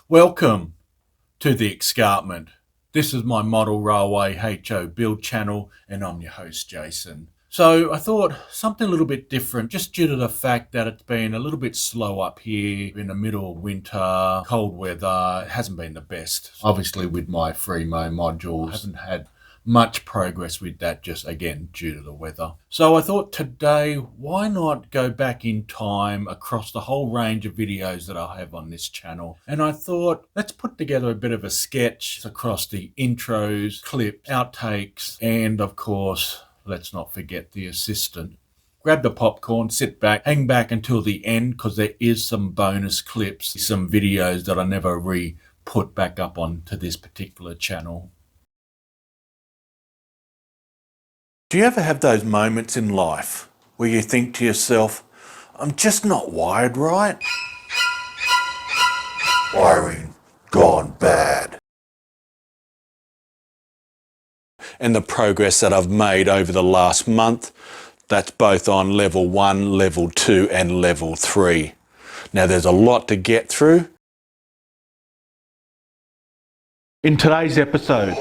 Welcome to the Escarpment. This is my model railway HO build channel and I'm your host Jason. So I thought something a little bit different just due to the fact that it's been a little bit slow up here in the middle of winter, cold weather. It hasn't been the best. Obviously with my Freemo modules, I haven't had much progress with that, just again due to the weather. So I thought today, why not go back in time across the whole range of videos that I have on this channel, and I thought let's put together a bit of a sketch across the intros, clips, outtakes, and of course let's not forget the assistant. Grab the popcorn, sit back, hang back until the end, because there is some bonus clips, some videos that I never put back up onto this particular channel. Do you ever have those moments in life where you think to yourself, I'm just not wired right? Wiring gone bad. And the progress that I've made over the last month, that's both on level 1, level 2 and level 3. Now there's a lot to get through. In today's episode,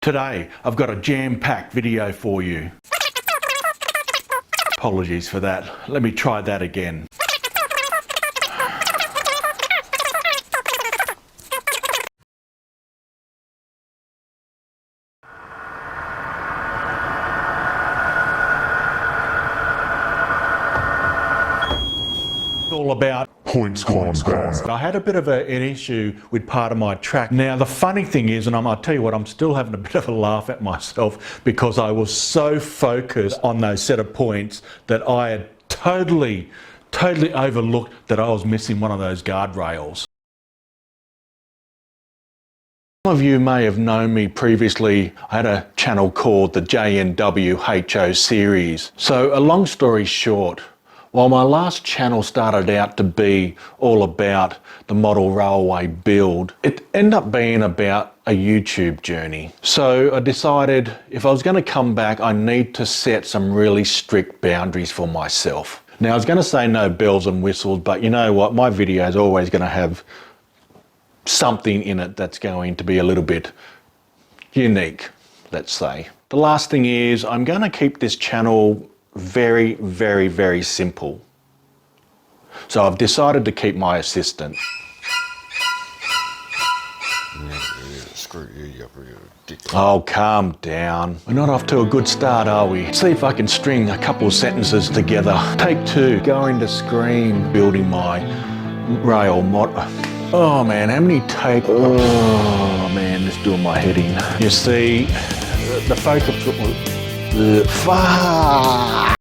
Today, I've got a jam-packed video for you. Apologies for that. Let me try that again. All about points gone bad. I had a bit of an issue with part of my track. Now the funny thing is, and I'll tell you what, I'm still having a bit of a laugh at myself because I was so focused on those set of points that I had totally overlooked that I was missing one of those guardrails. Some of you may have known me previously. I had a channel called the JNWHO series. So a long story short, while my last channel started out to be all about the model railway build, it ended up being about a YouTube journey. So I decided if I was going to come back, I need to set some really strict boundaries for myself. Now I was going to say no bells and whistles, but you know what? My video is always going to have something in it that's going to be a little bit unique, let's say. The last thing is I'm going to keep this channel very simple. So I've decided to keep my assistant. Screw you, you dick. Oh, calm down. We're not off to a good start, are we? See if I can string a couple of sentences together. Take two. Going to screen. Building my rail mod. Oh man, how many take? Oh man, this is doing my head in. You see, the focus. Fuck!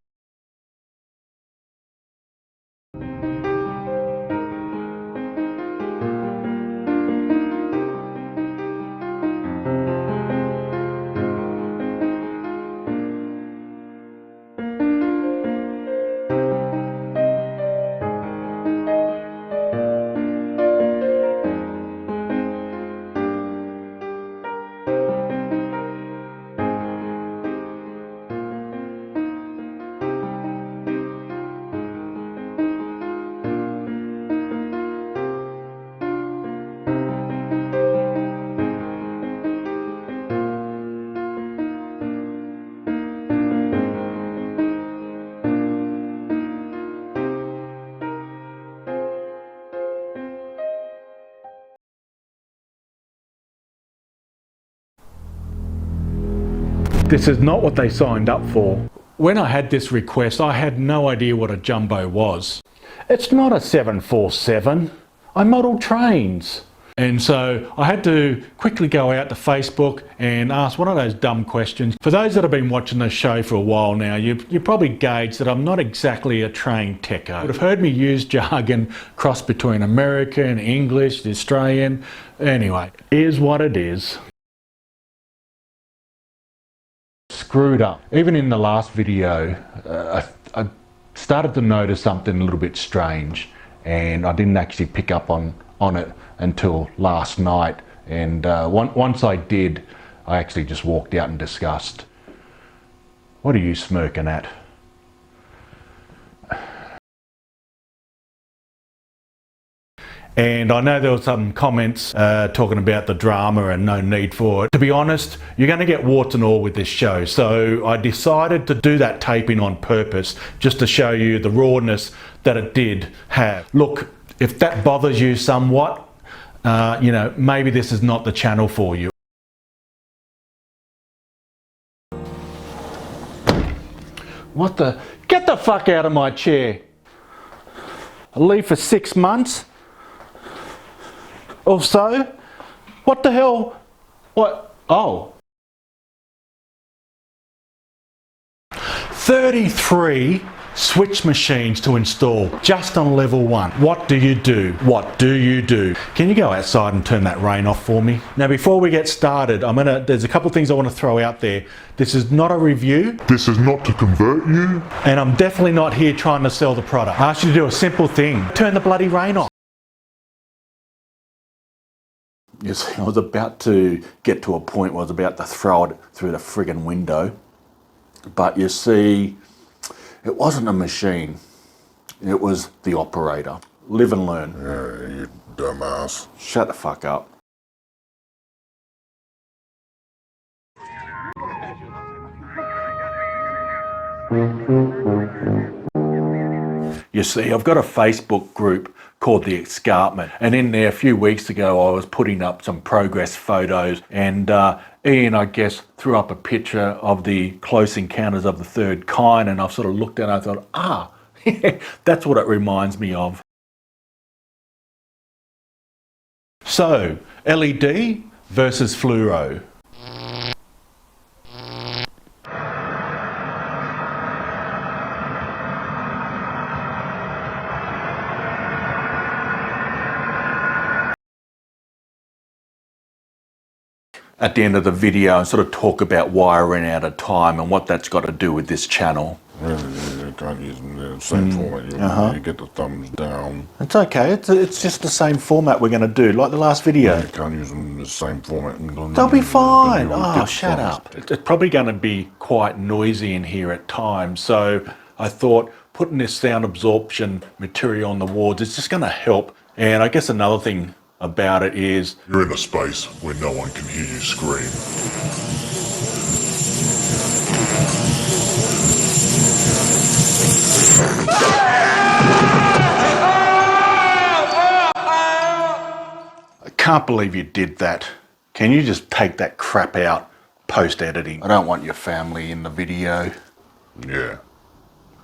This is not what they signed up for. When I had this request, I had no idea what a jumbo was. It's not a 747. I model trains. And so I had to quickly go out to Facebook and ask one of those dumb questions. For those that have been watching this show for a while now, you probably gauged that I'm not exactly a trained techo. You would have heard me use jargon cross between American, English, Australian. Anyway, is what it is. Screwed up. Even in the last video, I started to notice something a little bit strange, and I didn't actually pick up on it until last night. And once I did, I actually just walked out in disgust. What are you smirking at? And I know there were some comments talking about the drama and no need for it. To be honest, you're going to get warts and all with this show. So I decided to do that taping on purpose, just to show you the rawness that it did have. Look, if that bothers you somewhat, you know, maybe this is not the channel for you. What the? Get the fuck out of my chair. I leave for 6 months. Or so? What the hell? What? Oh. 33 switch machines to install just on level 1. What do you do? What do you do? Can you go outside and turn that rain off for me? Now before we get started, there's a couple of things I want to throw out there. This is not a review. This is not to convert you. And I'm definitely not here trying to sell the product. I asked you to do a simple thing. Turn the bloody rain off. You see, I was about to get to a point where I was about to throw it through the friggin' window. But you see, it wasn't a machine. It was the operator. Live and learn. Yeah, you dumbass. Shut the fuck up. You see, I've got a Facebook group called the Escarpment, and in there a few weeks ago I was putting up some progress photos, and Ian, I guess, threw up a picture of the Close Encounters of the Third Kind, and I've sort of looked at it and I thought, that's what it reminds me of. So, LED versus fluoro. At the end of the video and sort of talk about why I ran out of time and what that's got to do with this channel. Really, kind of using the same format. You get the thumbs down. It's okay, it's just the same format we're going to do, like the last video. You can't use them in the same format. They'll be fine. Oh, shut up. It's probably going to be quite noisy in here at times, so I thought putting this sound absorption material on the walls is just going to help. And I guess another thing about it is You're in a space where no one can hear you scream. I can't believe you did that. Can you just take that crap out post-editing? I don't want your family in the video. Yeah.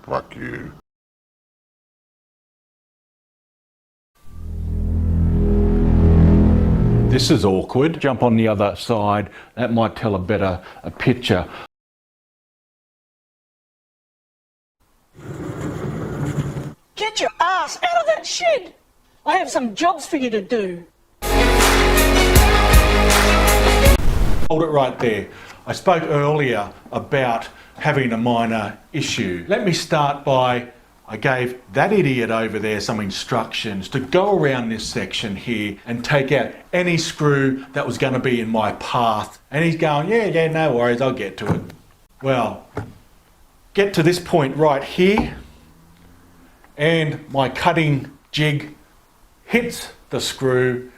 Fuck you. This is awkward. Jump on the other side. That might tell a picture. Get your ass out of that shed! I have some jobs for you to do. Hold it right there. I spoke earlier about having a minor issue. Let me start by, I gave that idiot over there some instructions to go around this section here and take out any screw that was going to be in my path. And he's going, yeah, no worries, I'll get to it. Well, get to this point right here, and my cutting jig hits the screw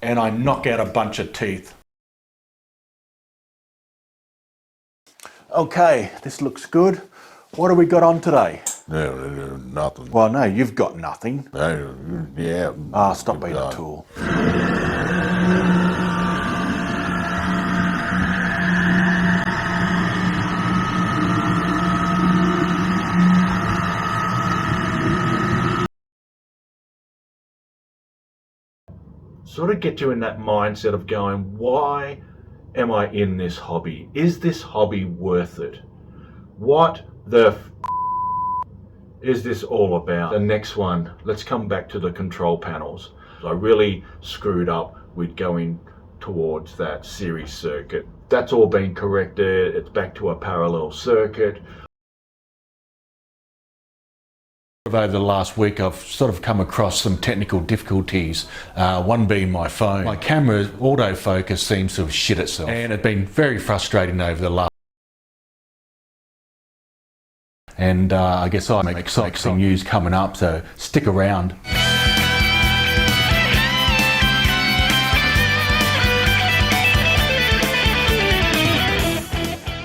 and I knock out a bunch of teeth. Okay, this looks good. What have we got on today? Yeah, nothing. Well, no, you've got nothing. Yeah. Ah, stop being a tool. Sort of get you in that mindset of going, why am I in this hobby? Is this hobby worth it? What the is this all about? The next one, let's come back to the control panels. I really screwed up with going towards that series circuit. That's all been corrected. It's back to a parallel circuit. Over the last week, I've sort of come across some technical difficulties, one being my phone. My camera's autofocus seems to have shit itself, and it's been very frustrating over the last. And I guess I make some news coming up, so stick around.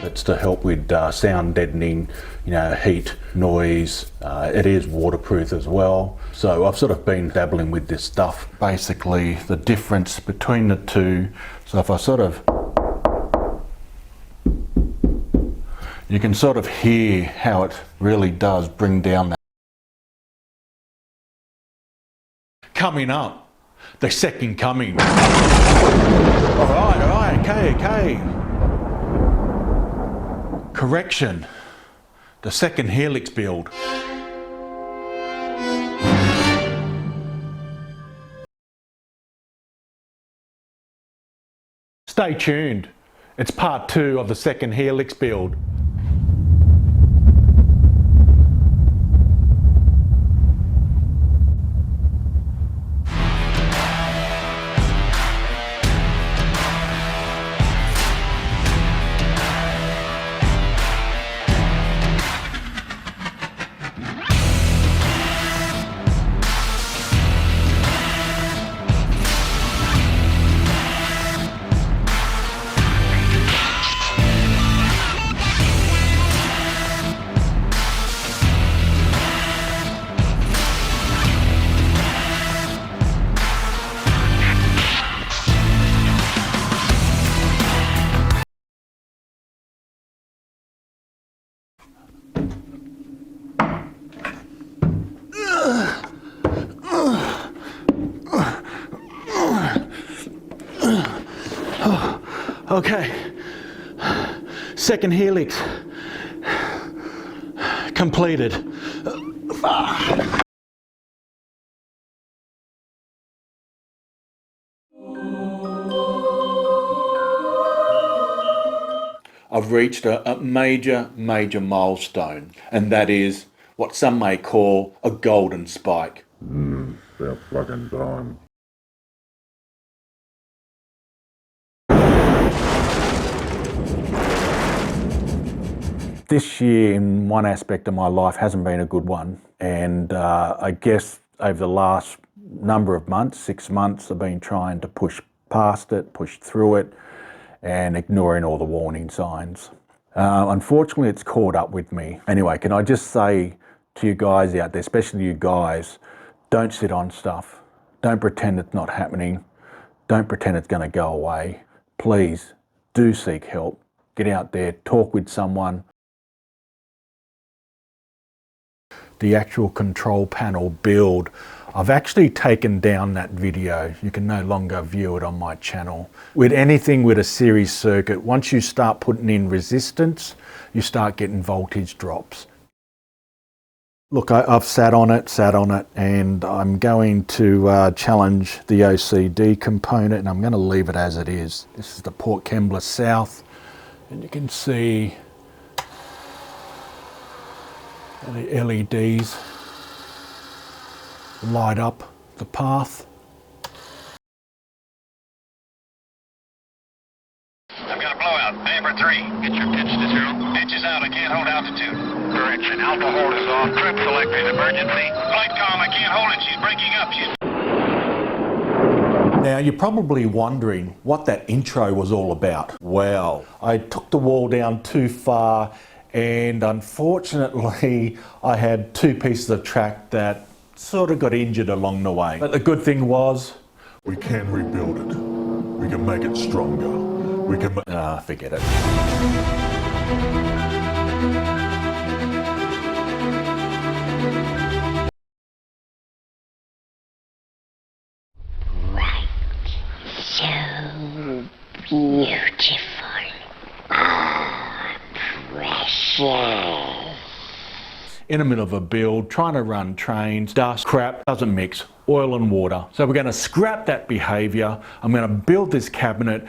It's to help with sound deadening, heat, noise. It is waterproof as well. So I've sort of been dabbling with this stuff. Basically, the difference between the two. So if I sort of, you can sort of hear how it really does bring down that. Coming up, the second coming. All right, okay. Correction, the second helix build. Stay tuned, it's part 2 of the second helix build. Okay, second helix completed. I've reached a major milestone, and that is what some may call a golden spike. About fucking time. This year, in one aspect of my life, hasn't been a good one, and I guess over the last number of months, 6 months, I've been trying to push past it, push through it, and ignoring all the warning signs. Unfortunately, it's caught up with me. Anyway, can I just say to you guys out there, especially you guys, don't sit on stuff. Don't pretend it's not happening. Don't pretend it's going to go away. Please do seek help. Get out there, talk with someone. The actual control panel build, I've actually taken down that video. You can no longer view it on my channel. With anything with a series circuit, once you start putting in resistance, you start getting voltage drops. Look, I've sat on it, and I'm going to challenge the OCD component, and I'm going to leave it as it is. This is the Port Kembla South, and you can see the LEDs light up the path. I've got a blowout. Amber 3. Get your pitch to 0. Pitch is out. I can't hold altitude. Correction. Alpha hold is off. Trip selected. Emergency. Flight comm. I can't hold it. She's breaking up. Now, you're probably wondering what that intro was all about. Well, I took the wall down too far, and unfortunately, I had 2 pieces of track that sort of got injured along the way. But the good thing was, We can rebuild it. We can make it stronger. We can forget it. So beautiful. Ah, precious. In the middle of a build, trying to run trains, dust, crap, doesn't mix, oil and water. So we're going to scrap that behaviour. I'm going to build this cabinet.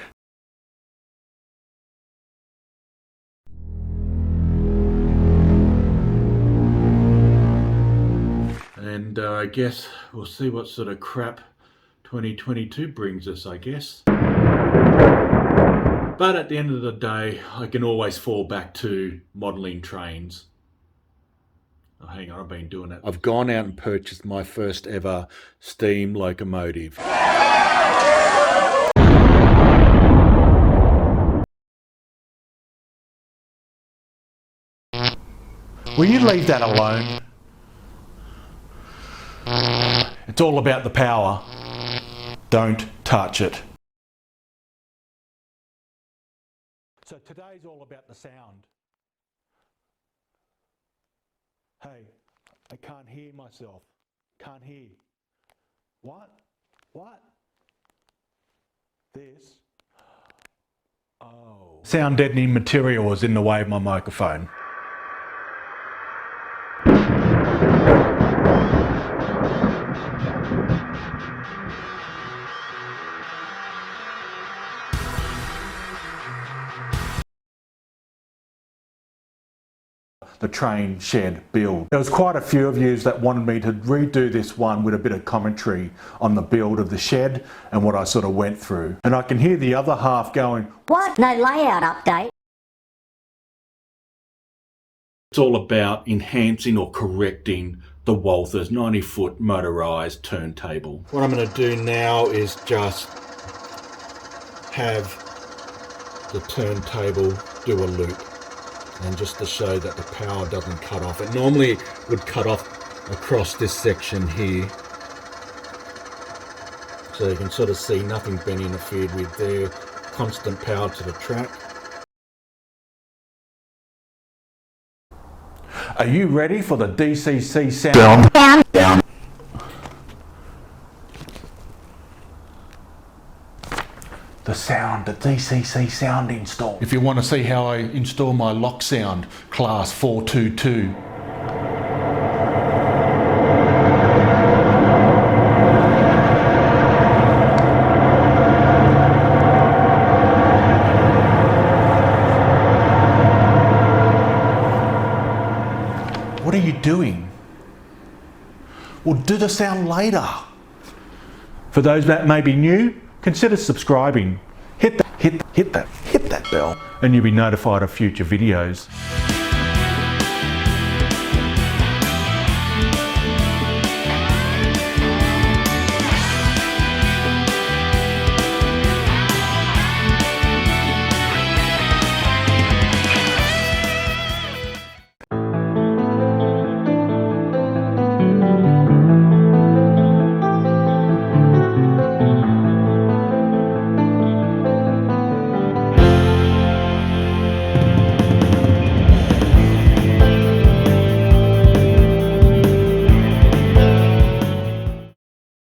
And I guess we'll see what sort of crap 2022 brings us, I guess. But at the end of the day, I can always fall back to modelling trains. Oh, hang on, I've been doing it. I've gone out and purchased my first ever steam locomotive. Will you leave that alone? It's all about the power. Don't touch it. So today's all about the sound. Hey, I can't hear myself. Can't hear. What? What? This? Oh. Sound deadening material was in the way of my microphone. The train shed build. There was quite a few of you that wanted me to redo this one with a bit of commentary on the build of the shed and what I sort of went through. And I can hear the other half going, What? No layout update? it's all about enhancing or correcting the Walther's 90-foot motorised turntable. What I'm going to do now is just have the turntable do a loop, and just to show that the power doesn't cut off. It normally would cut off across this section here. So you can sort of see nothing's been interfered with there. Constant power to the track. Are you ready for the DCC sound? Down. the sound, the DCC sound install. If you want to see how I install my lock sound, class 422. What are you doing? We'll do the sound later. For those that may be new, consider subscribing. Hit that bell and you'll be notified of future videos.